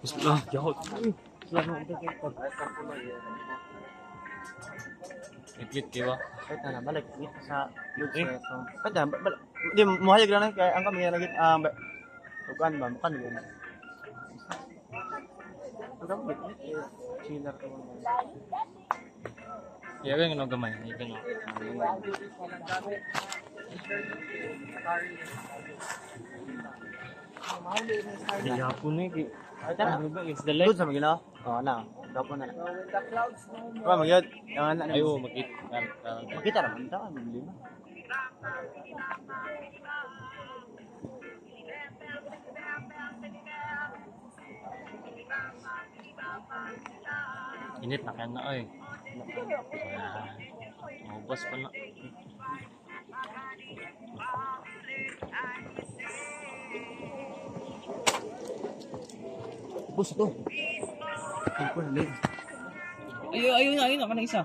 Bismillah, jahot. Itlit kayo ba? Ay, tala, balik. Dito sa Ludes. Kaya, di, muhayag lang kaya ang kami lagi, bukan ba? Bukan yun. Ang bit, chiller ko. Iya kan kena gamay, iya kan. Iya pun ni ki. Ay, tala. It's the light. Ludes sa magino? Oo, na. Gapo na. Ba, magyod. Yung anak na. Ayo makit. Makita naman ito. Ang lima. Init na kaya na ay. Ubas pa na. Bus to. Ay, ko na. Ayo na kanang isa.